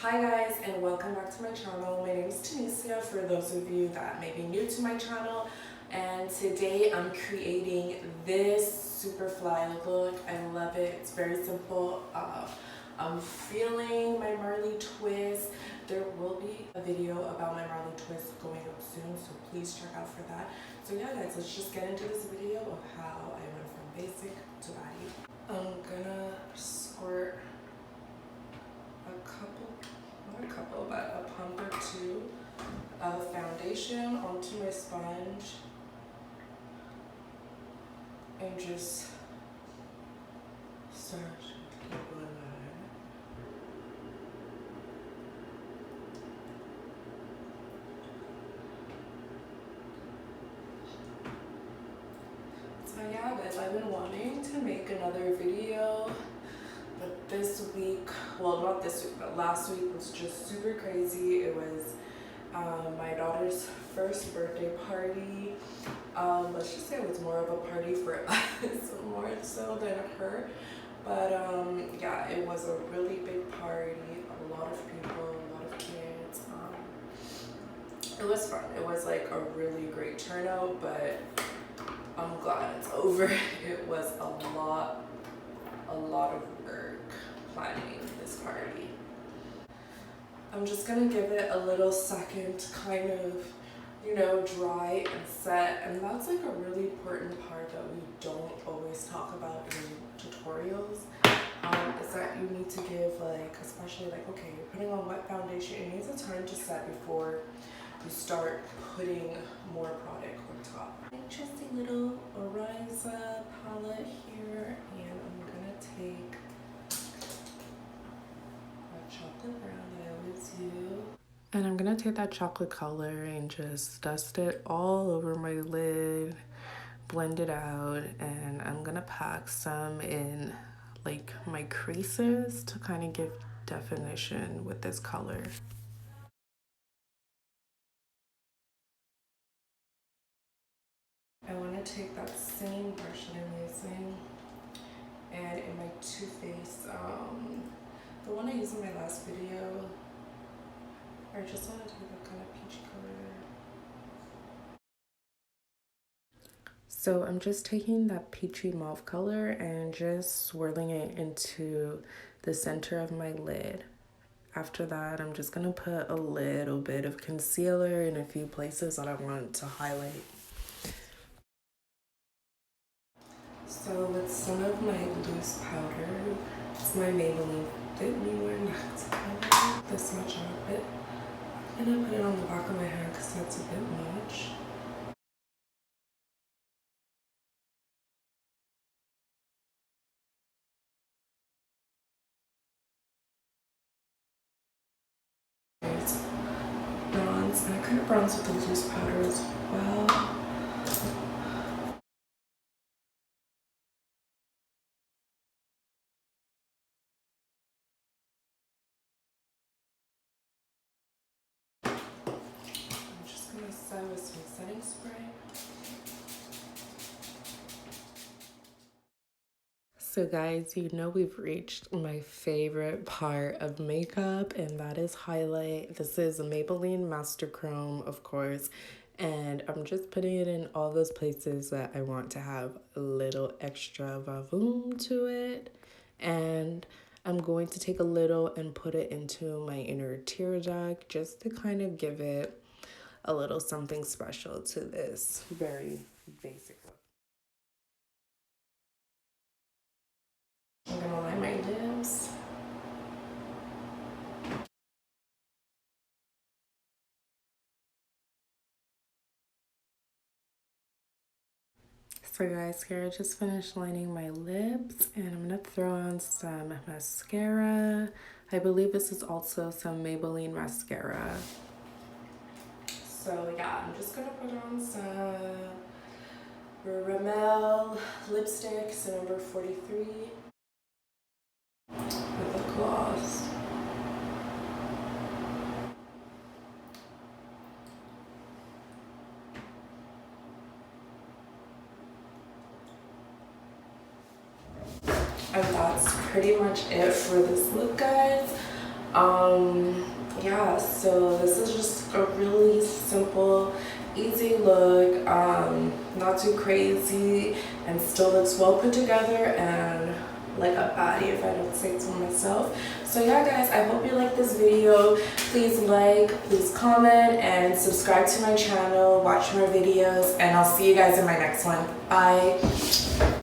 Hi guys, and welcome back to my channel. My name is Tenysiah for those of you that may be new to my channel, and today I'm creating this super fly look. I love it. It's very simple. I'm feeling my Marley twist. There will be a video about my Marley twist going up soon, so please check out for that. So yeah guys, let's just get into this video of how I went from basic to body. I'm gonna squirt but a pump or two of foundation onto my sponge and just start to blend that. So yeah guys, I've been wanting to make another video, but this week, well not this week, but last week was just super crazy. It was my daughter's first birthday party. Let's just say it was more of a party for us, more so than her. But yeah, it was a really big party, a lot of people, a lot of kids. It was fun. It was like a really great turnout, but I'm glad it's over. It was a lot of work planning this party. I'm just gonna give it a little second to kind of, you know, dry and set, and that's like a really important part that we don't always talk about in tutorials, is that you need to give, like, especially like, okay, you're putting on wet foundation, it needs a time to set before you start putting more product on top. Just a little Oriza palette here, and I'm gonna take a chocolate brown that I always use. And I'm gonna take that chocolate color and just dust it all over my lid, blend it out, and I'm gonna pack some in like my creases to kind of give definition with this color. I want to take that same brush that I'm using, and in my Too Faced, the one I used in my last video, I just want to take that kind of peachy color. So I'm just taking that peachy mauve color and just swirling it into the center of my lid. After that, I'm just gonna put a little bit of concealer in a few places that I want to highlight. So with some of my loose powder, it's my Maybelline Fit Me Wear Max powder, this much of it. I'm gonna put it on the back of my hand because that's a bit much. It's bronze, and I kind of bronze with the loose powder as well. I'm just gonna set with some setting spray. So guys, you know we've reached my favorite part of makeup, and that is highlight. This is a Maybelline Master Chrome, of course, and I'm just putting it in all those places that I want to have a little extra vavoom to it. And I'm going to take a little and put it into my inner tear duct just to kind of give it a little something special to this very basic look. I'm gonna line my lips. So guys, here I just finished lining my lips, and I'm gonna throw on some mascara. I believe this is also some Maybelline mascara. So yeah, I'm just gonna put on some Rimmel lipstick, so number 43, with a gloss. And that's pretty much it for this look, guys. Yeah, so this is just a really simple, easy look, not too crazy, and still looks well put together and like a baddie, if I don't say so myself. So yeah guys, I hope you like this video. Please like, please comment, and subscribe to my channel, watch more videos, and I'll see you guys in my next one. Bye.